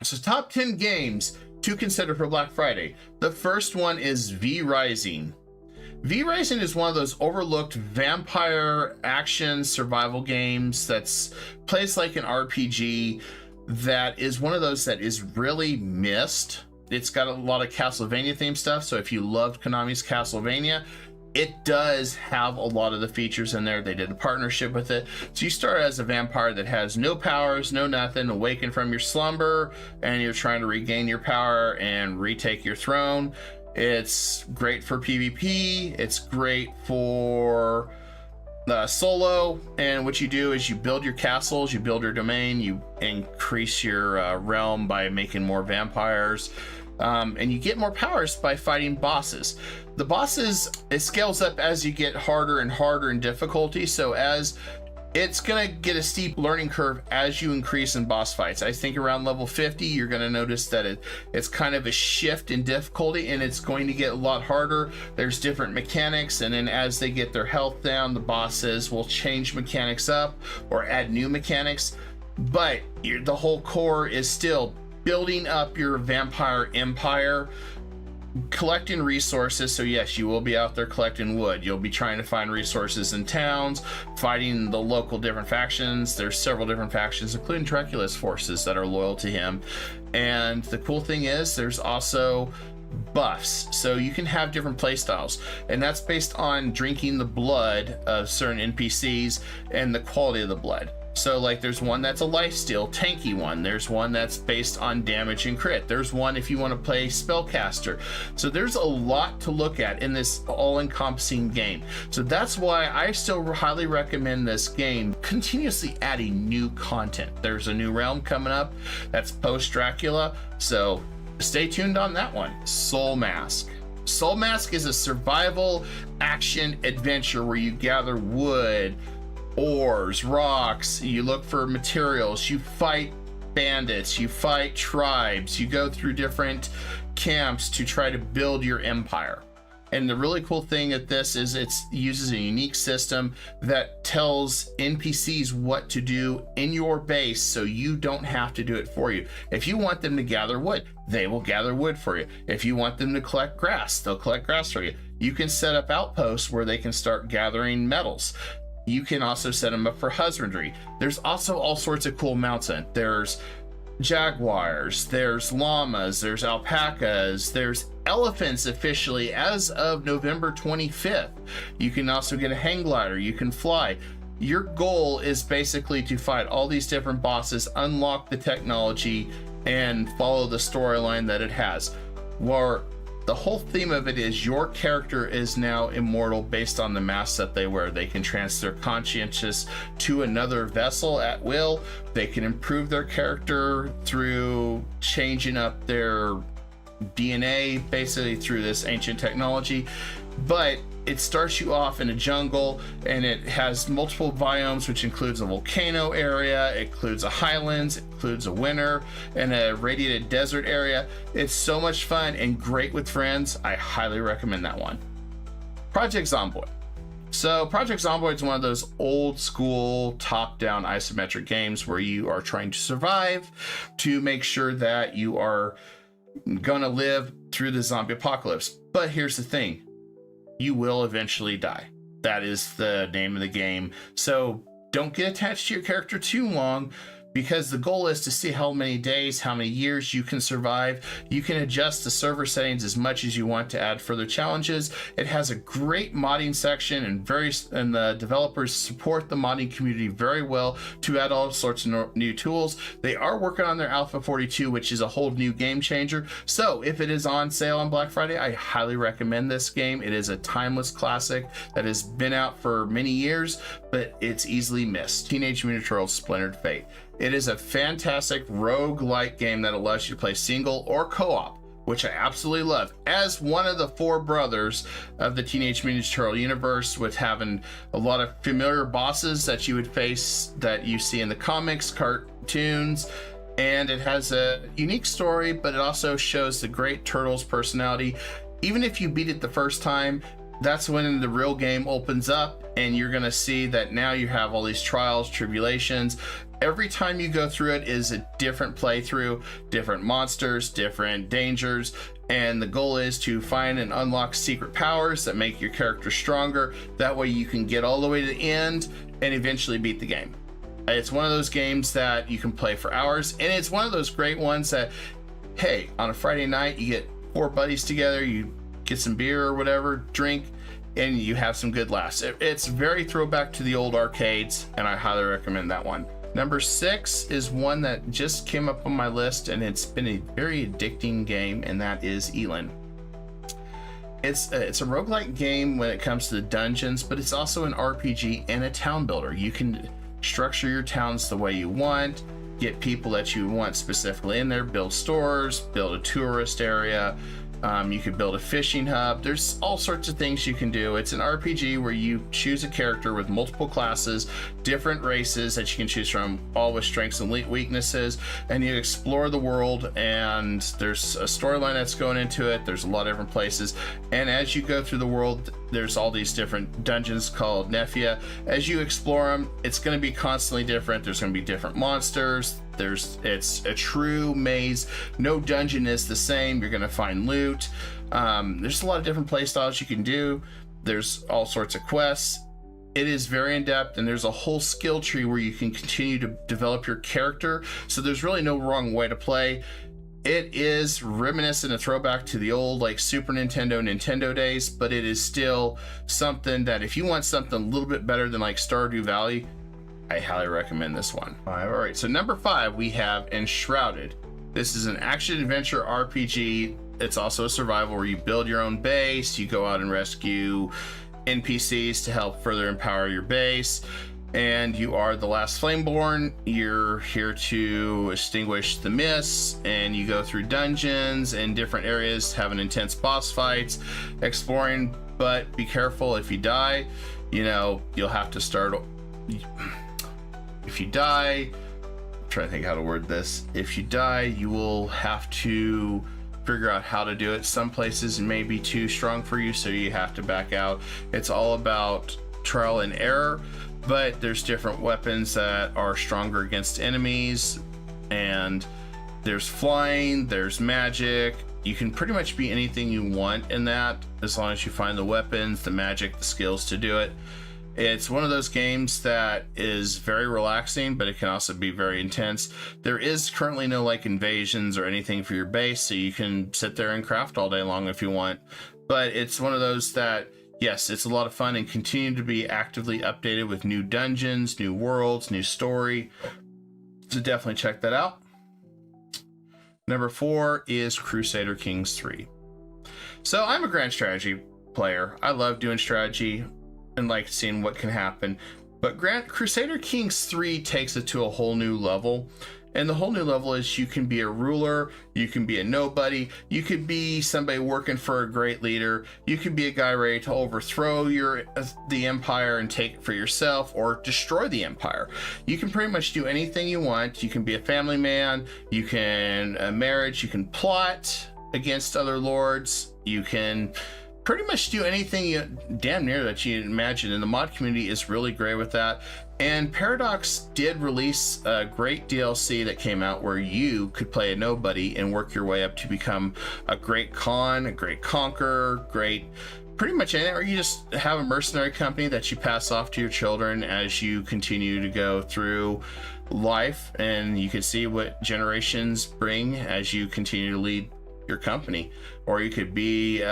So top 10 games to consider for Black Friday. The first one is V Rising. V Rising is one of those overlooked vampire action survival games that's plays like an RPG, that is one of those that is really missed. It's got a lot of Castlevania themed stuff, so if you loved Konami's Castlevania, it does have a lot of the features in there. They did a partnership with it. So you start as a vampire that has no powers, no nothing, awakened from your slumber, and you're trying to regain your power and retake your throne. It's great for PvP. It's great for solo, and what you do is you build your castles, you build your domain, you increase your realm by making more vampires, and you get more powers by fighting bosses. The bosses, it scales up as you get harder and harder in difficulty, so as it's gonna get a steep learning curve as you increase in boss fights. I think around level 50 you're gonna notice that it's kind of a shift in difficulty, and it's going to get a lot harder. There's different mechanics, and then as they get their health down, the bosses will change mechanics up or add new mechanics, but the whole core is still building up your vampire empire, collecting resources. So yes, you will be out there collecting wood. You'll be trying to find resources in towns, fighting the local different factions. There's several different factions, including Dracula's forces, that are loyal to him. And the cool thing is there's also buffs, so you can have different play styles, and that's based on drinking the blood of certain NPCs and the quality of the blood. So like there's one that's a lifesteal tanky one, there's one that's based on damage and crit, there's one if you want to play spellcaster. So there's a lot to look at in this all-encompassing game. So that's why I still highly recommend this game, continuously adding new content. There's a new realm coming up that's post Dracula, so stay tuned on that one. Soulmask. Soulmask is a survival action adventure where you gather wood, ores, rocks, you look for materials, you fight bandits, you fight tribes, you go through different camps to try to build your empire. And the really cool thing at this is it uses a unique system that tells NPCs what to do in your base, so you don't have to do it for you. If you want them to gather wood, they will gather wood for you. If you want them to collect grass, they'll collect grass for you. You can set up outposts where they can start gathering metals. You can also set them up for husbandry. There's also all sorts of cool mounts in. There's jaguars, there's llamas, there's alpacas, there's elephants officially as of November 25th. You can also get a hang glider, you can fly. Your goal is basically to fight all these different bosses, unlock the technology, and follow the storyline that it has. Where the whole theme of it is your character is now immortal based on the mask that they wear. They can transfer conscientious to another vessel at will. They can improve their character through changing up their DNA, basically through this ancient technology. But it starts you off in a jungle, and it has multiple biomes, which includes a volcano area, it includes a highlands, it includes a winter, and a radiated desert area. It's so much fun and great with friends. I highly recommend that one. Project Zomboid. So Project Zomboid is one of those old school top-down isometric games where you are trying to survive to make sure that you are gonna live through the zombie apocalypse. But here's the thing, you will eventually die. That is the name of the game. So don't get attached to your character too long, because the goal is to see how many days, how many years you can survive. You can adjust the server settings as much as you want to add further challenges. It has a great modding section, and the developers support the modding community very well to add all sorts of new tools. They are working on their Alpha 42, which is a whole new game changer. So if it is on sale on Black Friday, I highly recommend this game. It is a timeless classic that has been out for many years, but it's easily missed. Teenage Mutant Ninja Turtles Splintered Fate. It is a fantastic roguelike game that allows you to play single or co-op, which I absolutely love. As one of the four brothers of the Teenage Mutant Ninja Turtle universe, with having a lot of familiar bosses that you would face that you see in the comics, cartoons, and it has a unique story, but it also shows the great Turtles personality. Even if you beat it the first time, that's when the real game opens up, and you're going to see that now you have all these trials, tribulations. Every time you go through it is a different playthrough, different monsters, different dangers, and the goal is to find and unlock secret powers that make your character stronger. That way you can get all the way to the end and eventually beat the game. It's one of those games that you can play for hours, and it's one of those great ones that, hey, on a Friday night, you get 4 buddies together, you get some beer or whatever, drink, and you have some good laughs. It's very throwback to the old arcades, and I highly recommend that one. Number 6 is one that just came up on my list, and it's been a very addicting game, and that is Elin. It's a roguelike game when it comes to the dungeons, but it's also an RPG and a town builder. You can structure your towns the way you want, get people that you want specifically in there, build stores, build a tourist area. You could build a fishing hub. There's all sorts of things you can do. It's an RPG where you choose a character with multiple classes, different races that you can choose from, all with strengths and weaknesses, and you explore the world, and there's a storyline that's going into it. There's a lot of different places, and as you go through the world, there's all these different dungeons called Nefia. As you explore them, it's going to be constantly different. There's going to be different monsters. It's a true maze. No dungeon is the same. You're going to find loot. There's a lot of different play styles you can do. There's all sorts of quests. It is very in-depth, and there's a whole skill tree where you can continue to develop your character. So there's really no wrong way to play. It is reminiscent, a throwback to the old like Super Nintendo days, but it is still something that if you want something a little bit better than like Stardew Valley, I highly recommend this one. All right, so number 5, we have Enshrouded. This is an action-adventure RPG. It's also a survival where you build your own base, you go out and rescue NPCs to help further empower your base, and you are the last Flameborn. You're here to extinguish the mists, and you go through dungeons and different areas, having intense boss fights, exploring, but be careful. If you die, you'll have to start. If you die, I'm trying to think how to word this. If you die, you will have to figure out how to do it. Some places may be too strong for you, so you have to back out. It's all about trial and error, but there's different weapons that are stronger against enemies, and there's flying, there's magic. You can pretty much be anything you want in that, as long as you find the weapons, the magic, the skills to do it. It's one of those games that is very relaxing, but it can also be very intense. There is currently no like invasions or anything for your base, so you can sit there and craft all day long if you want. But it's one of those that, yes, it's a lot of fun and continue to be actively updated with new dungeons, new worlds, new story. So definitely check that out. Number 4 is Crusader Kings 3. So I'm a grand strategy player. I love doing strategy and like seeing what can happen, but Crusader Kings 3 takes it to a whole new level, and the whole new level is you can be a ruler, you can be a nobody, you could be somebody working for a great leader, you could be a guy ready to overthrow the empire and take it for yourself, or destroy the empire. You can pretty much do anything you want. You can be a family man, you can marriage, you can plot against other lords, you can pretty much do anything damn near that you imagine, and the mod community is really great with that. And Paradox did release a great DLC that came out where you could play a nobody and work your way up to become a great Khan, a great conqueror, pretty much anything, or you just have a mercenary company that you pass off to your children as you continue to go through life, and you can see what generations bring as you continue to lead your company. Or you could be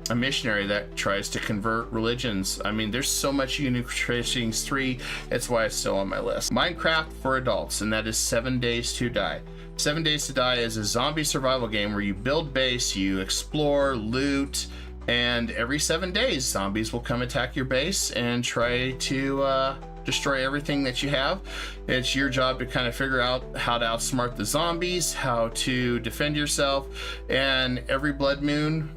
a missionary that tries to convert religions. I mean, there's so much you can do in Crusader Kings 3. That's why it's still on my list. Minecraft for adults, and that is 7 Days to Die. 7 Days to Die is a zombie survival game where you build base, you explore, loot, and every 7 days zombies will come attack your base and try to destroy everything that you have. It's your job to kind of figure out how to outsmart the zombies, how to defend yourself, and every blood moon,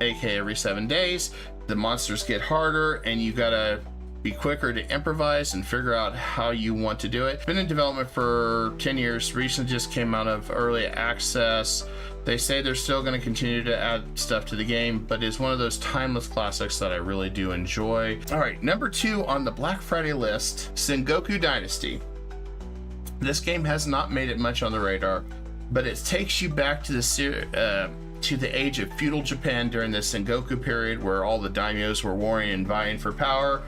aka every 7 days, the monsters get harder, and you gotta be quicker to improvise and figure out how you want to do it. Been in development for 10 years, recently just came out of early access. They say they're still going to continue to add stuff to the game, but it's one of those timeless classics that I really do enjoy. All right, number 2 on the Black Friday list, Sengoku Dynasty. This game has not made it much on the radar, but it takes you back to the age of feudal Japan during the Sengoku period, where all the daimyos were warring and vying for power.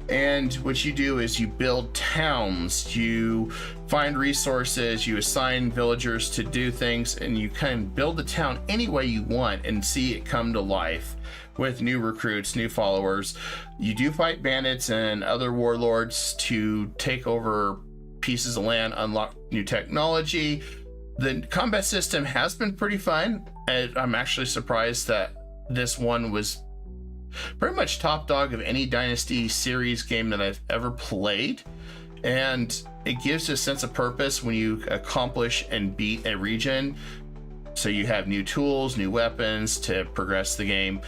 And what you do is you build towns, you find resources, you assign villagers to do things, and you kind of build the town any way you want and see it come to life with new recruits, new followers. You do fight bandits and other warlords to take over pieces of land, unlock new technology. The combat system has been pretty fun. I'm actually surprised that this one was pretty much top dog of any Dynasty series game that I've ever played. And it gives a sense of purpose when you accomplish and beat a region. So you have new tools, new weapons to progress the game.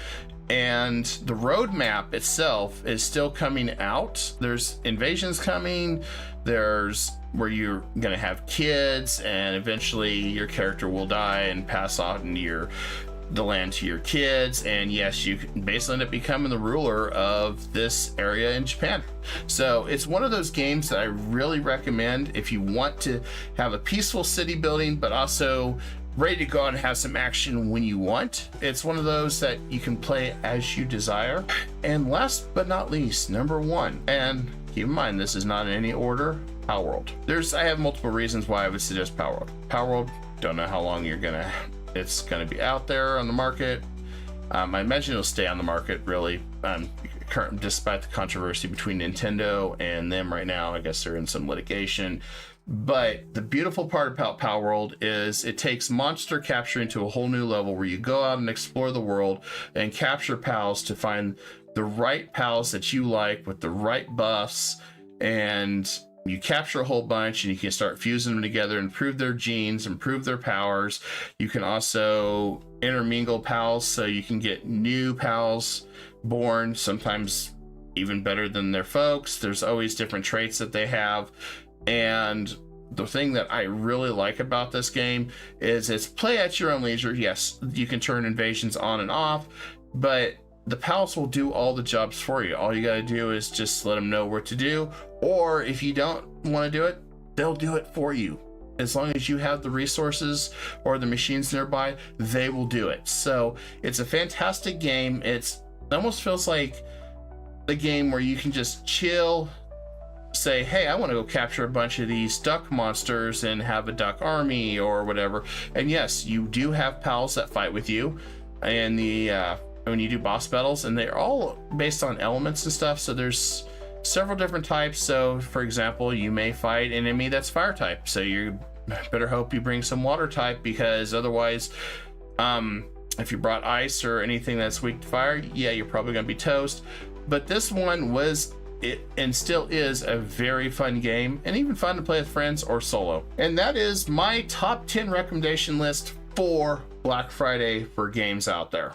And the roadmap itself is still coming out. There's invasions coming. There's where you're gonna have kids, and eventually your character will die and pass on the land to your kids. And yes, you can basically end up becoming the ruler of this area in Japan. So it's one of those games that I really recommend if you want to have a peaceful city building, but also ready to go out and have some action when you want. It's one of those that you can play as you desire. And last but not least, number 1, and keep in mind this is not in any order, Palworld. I have multiple reasons why I would suggest Palworld. Palworld, don't know how long it's gonna be out there on the market. I imagine it'll stay on the market, really, despite the controversy between Nintendo and them right now. I guess they're in some litigation. But the beautiful part about Palworld is it takes monster capturing to a whole new level, where you go out and explore the world and capture pals to find the right pals that you like with the right buffs, and you capture a whole bunch and you can start fusing them together, improve their genes, improve their powers. You can also intermingle pals, so you can get new pals born, sometimes even better than their folks. There's always different traits that they have. And the thing that I really like about this game is it's play at your own leisure. Yes, you can turn invasions on and off, but the pals will do all the jobs for you. All you got to do is just let them know what to do. Or if you don't want to do it, they'll do it for you. As long as you have the resources or the machines nearby, they will do it. So it's a fantastic game. It almost feels like a game where you can just chill, say, hey, I want to go capture a bunch of these duck monsters and have a duck army or whatever. And yes, you do have pals that fight with you and when you do boss battles, and they're all based on elements and stuff. So there's several different types. So for example, you may fight an enemy that's fire type, so you better hope you bring some water type, because otherwise if you brought ice or anything that's weak to fire, yeah, you're probably gonna be toast. But this one was and still is a very fun game, and even fun to play with friends or solo. And that is my top 10 recommendation list for Black Friday for games out there.